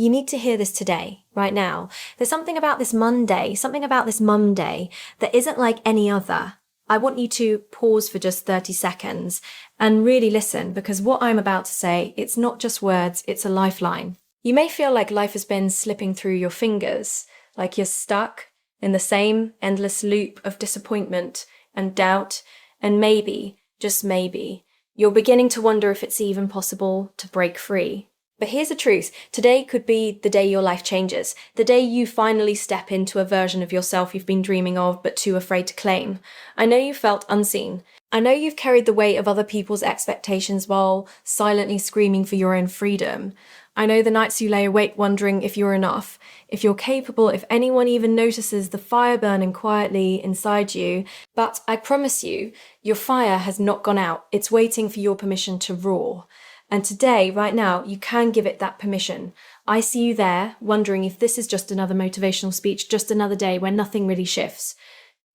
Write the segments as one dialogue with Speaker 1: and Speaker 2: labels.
Speaker 1: You need to hear this today, right now. There's something about this Monday, something about this mum day that isn't like any other. I want you to pause for just 30 seconds and really listen, because what I'm about to say, it's not just words, it's a lifeline. You may feel like life has been slipping through your fingers, like you're stuck in the same endless loop of disappointment and doubt, and maybe, just maybe, you're beginning to wonder if it's even possible to break free. But here's the truth. Today could be the day your life changes. The day you finally step into a version of yourself you've been dreaming of but too afraid to claim. I know you felt unseen. I know you've carried the weight of other people's expectations while silently screaming for your own freedom. I know the nights you lay awake wondering if you're enough, if you're capable, if anyone even notices the fire burning quietly inside you. But I promise you, your fire has not gone out. It's waiting for your permission to roar. And today, right now, you can give it that permission. I see you there, wondering if this is just another motivational speech, just another day where nothing really shifts.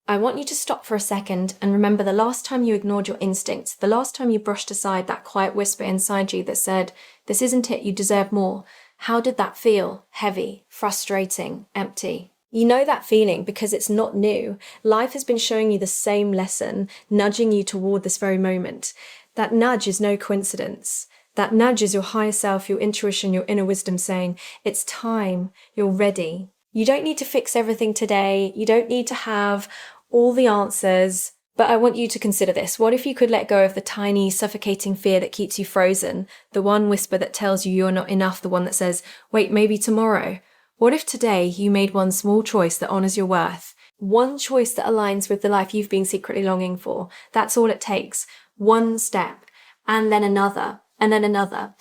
Speaker 1: I want you to stop for a second and remember the last time you ignored your instincts, the last time you brushed aside that quiet whisper inside you that said, "This isn't it, you deserve more." How did that feel? Heavy, frustrating, empty. You know that feeling because it's not new. Life has been showing you the same lesson, nudging you toward this very moment. That nudge is no coincidence. That nudge is your higher self, your intuition, your inner wisdom saying, it's time, you're ready. You don't need to fix everything today. You don't need to have all the answers. But I want you to consider this. What if you could let go of the tiny, suffocating fear that keeps you frozen? The one whisper that tells you you're not enough, the one that says, wait, maybe tomorrow. What if today you made one small choice that honors your worth? One choice that aligns with the life you've been secretly longing for. That's all it takes. One step, and then another. And then another.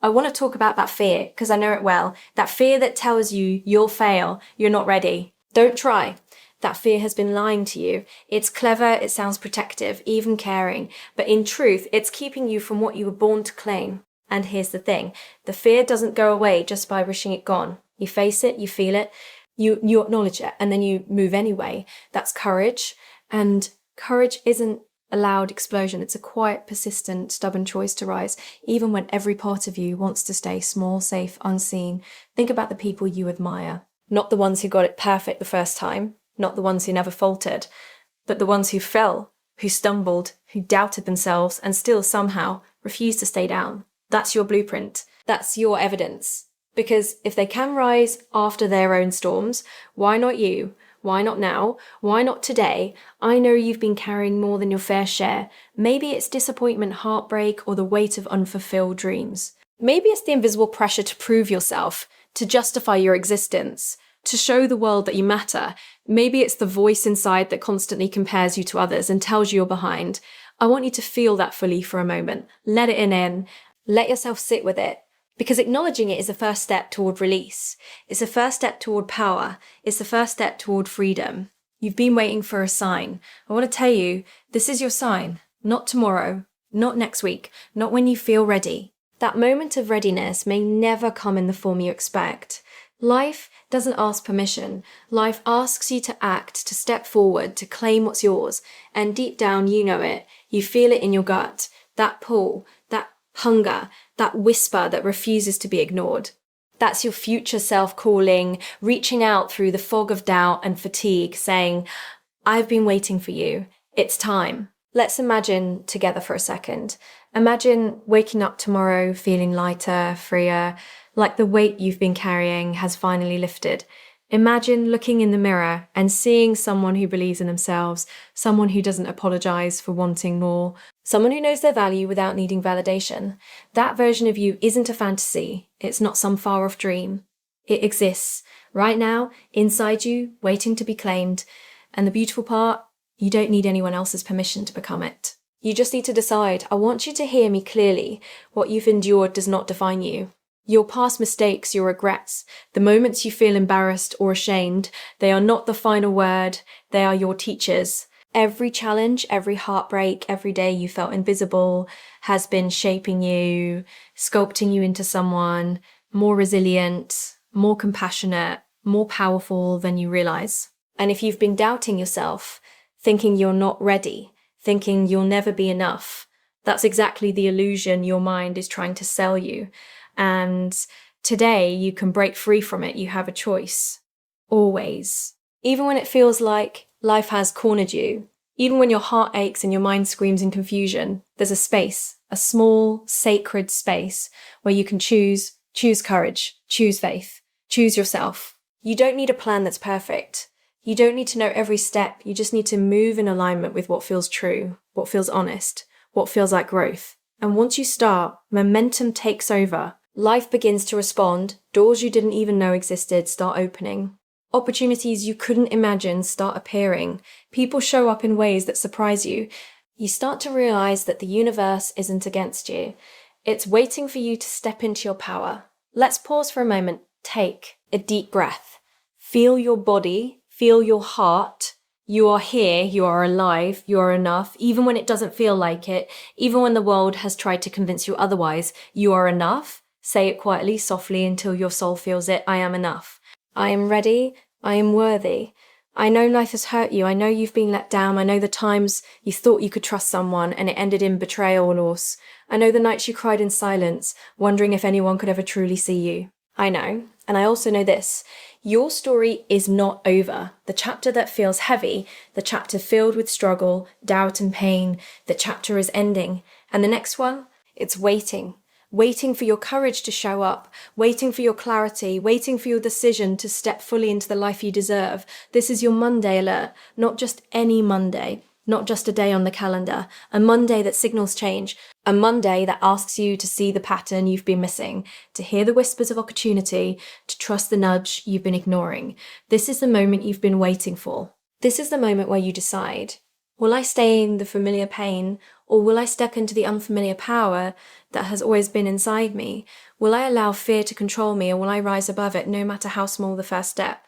Speaker 1: I want to talk about that fear because I know it well. That fear that tells you you'll fail, you're not ready. Don't try. That fear has been lying to you. It's clever, it sounds protective, even caring. But in truth, it's keeping you from what you were born to claim. And here's the thing. The fear doesn't go away just by wishing it gone. You face it, you feel it, you acknowledge it, and then you move anyway. That's courage. And courage isn't a loud explosion. It's a quiet, persistent, stubborn choice to rise, even when every part of you wants to stay small, safe, unseen. Think about the people you admire. Not the ones who got it perfect the first time, not the ones who never faltered, but the ones who fell, who stumbled, who doubted themselves, and still somehow refused to stay down. That's your blueprint. That's your evidence. Because if they can rise after their own storms, why not you? Why not now? Why not today? I know you've been carrying more than your fair share. Maybe it's disappointment, heartbreak, or the weight of unfulfilled dreams. Maybe it's the invisible pressure to prove yourself, to justify your existence, to show the world that you matter. Maybe it's the voice inside that constantly compares you to others and tells you you're behind. I want you to feel that fully for a moment. Let it in. Let yourself sit with it. Because acknowledging it is the first step toward release. It's the first step toward power. It's the first step toward freedom. You've been waiting for a sign. I want to tell you, this is your sign. Not tomorrow, not next week, not when you feel ready. That moment of readiness may never come in the form you expect. Life doesn't ask permission. Life asks you to act, to step forward, to claim what's yours. And deep down, you know it. You feel it in your gut. That pull, that hunger, that whisper that refuses to be ignored. That's your future self calling, reaching out through the fog of doubt and fatigue, saying, I've been waiting for you. It's time. Let's imagine together for a second. Imagine waking up tomorrow feeling lighter, freer, like the weight you've been carrying has finally lifted. Imagine looking in the mirror and seeing someone who believes in themselves, someone who doesn't apologize for wanting more, someone who knows their value without needing validation. That version of you isn't a fantasy. It's not some far-off dream. It exists right now, inside you, waiting to be claimed. And the beautiful part, you don't need anyone else's permission to become it. You just need to decide. I want you to hear me clearly. What you've endured does not define you. Your past mistakes, your regrets, the moments you feel embarrassed or ashamed, they are not the final word, they are your teachers. Every challenge, every heartbreak, every day you felt invisible has been shaping you, sculpting you into someone more resilient, more compassionate, more powerful than you realize. And if you've been doubting yourself, thinking you're not ready, thinking you'll never be enough, that's exactly the illusion your mind is trying to sell you. And Today, you can break free from it. You have a choice. Always. Even when it feels like life has cornered you, even when your heart aches and your mind screams in confusion, there's a space, a small, sacred space where you can choose courage, choose faith, choose yourself. You don't need a plan that's perfect. You don't need to know every step. You just need to move in alignment with what feels true, what feels honest, what feels like growth. And once you start, momentum takes over. Life begins to respond. Doors you didn't even know existed start opening. Opportunities you couldn't imagine start appearing. People show up in ways that surprise you. You start to realize that the universe isn't against you. It's waiting for you to step into your power. Let's pause for a moment. Take a deep breath. Feel your body, feel your heart. You are here, you are alive, you are enough. Even when it doesn't feel like it, even when the world has tried to convince you otherwise, you are enough. Say it quietly, softly, until your soul feels it. I am enough. I am ready. I am worthy. I know life has hurt you. I know you've been let down. I know the times you thought you could trust someone and it ended in betrayal or loss. I know the nights you cried in silence, wondering if anyone could ever truly see you. I know. And I also know this. Your story is not over. The chapter that feels heavy, the chapter filled with struggle, doubt and pain, the chapter is ending. And the next one, it's waiting. Waiting for your courage to show up, waiting for your clarity, waiting for your decision to step fully into the life you deserve. This is your Monday alert, not just any Monday, not just a day on the calendar, a Monday that signals change, a Monday that asks you to see the pattern you've been missing, to hear the whispers of opportunity, to trust the nudge you've been ignoring. This is the moment you've been waiting for. This is the moment where you decide, will I stay in the familiar pain, or will I step into the unfamiliar power that has always been inside me? Will I allow fear to control me, or will I rise above it, no matter how small the first step?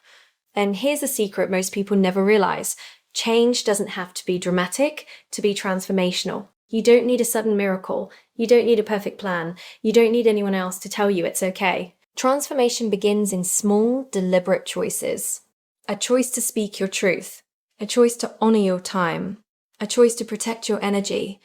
Speaker 1: And here's a secret most people never realize. Change doesn't have to be dramatic to be transformational. You don't need a sudden miracle. You don't need a perfect plan. You don't need anyone else to tell you it's okay. Transformation begins in small, deliberate choices. A choice to speak your truth. A choice to honor your time. A choice to protect your energy.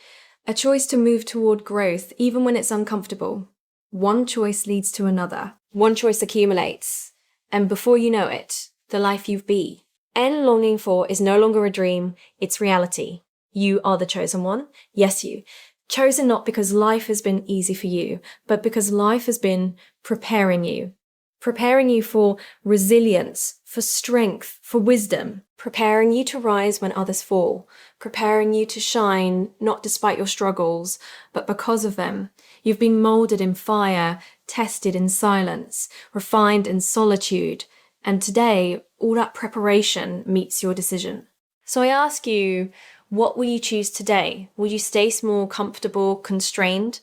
Speaker 1: A choice to move toward growth, even when it's uncomfortable. One choice leads to another. One choice accumulates. And before you know it, the life you've been and longing for is no longer a dream, it's reality. You are the chosen one. Yes, you. Chosen not because life has been easy for you, but because life has been preparing you. Preparing you for resilience, for strength, for wisdom. Preparing you to rise when others fall. Preparing you to shine, not despite your struggles, but because of them. You've been molded in fire, tested in silence, refined in solitude. And today, all that preparation meets your decision. So I ask you, what will you choose today? Will you stay small, comfortable, constrained?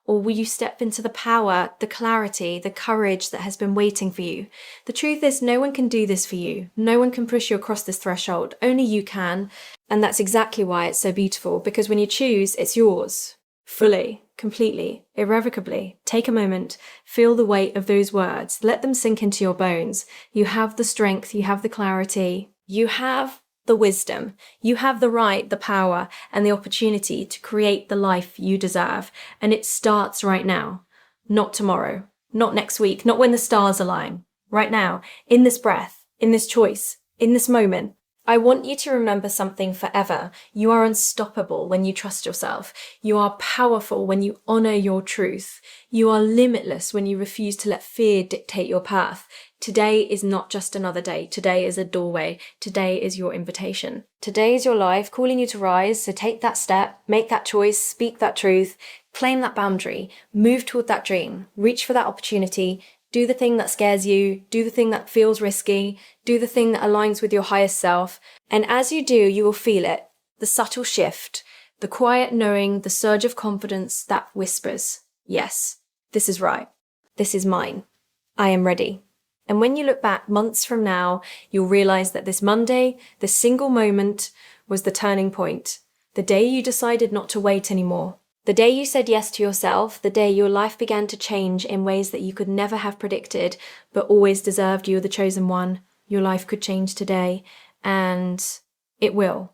Speaker 1: Or will you step into the power, the clarity, the courage that has been waiting for you? The truth is, no one can do this for you. No one can push you across this threshold. Only you can. And that's exactly why it's so beautiful, because when you choose, it's yours. Fully, completely, irrevocably. Take a moment, feel the weight of those words. Let them sink into your bones. You have the strength, you have the clarity, you have the wisdom, you have the right, the power, and the opportunity to create the life you deserve. And it starts right now, not tomorrow, not next week, not when the stars align. Right now, in this breath, in this choice, in this moment. I want you to remember something forever. You are unstoppable when you trust yourself. You are powerful when you honor your truth. You are limitless when you refuse to let fear dictate your path. Today is not just another day. Today is a doorway. Today is your invitation. Today is your life calling you to rise. So take that step, make that choice, speak that truth, claim that boundary, move toward that dream, reach for that opportunity. Do the thing that scares you, do the thing that feels risky, do the thing that aligns with your highest self. And as you do, you will feel it, the subtle shift, the quiet knowing, the surge of confidence that whispers, yes, this is right. This is mine. I am ready. And when you look back months from now, you'll realize that this Monday, this single moment, was the turning point. The day you decided not to wait anymore. The day you said yes to yourself, the day your life began to change in ways that you could never have predicted, but always deserved. You're the chosen one. Your life could change today, and it will.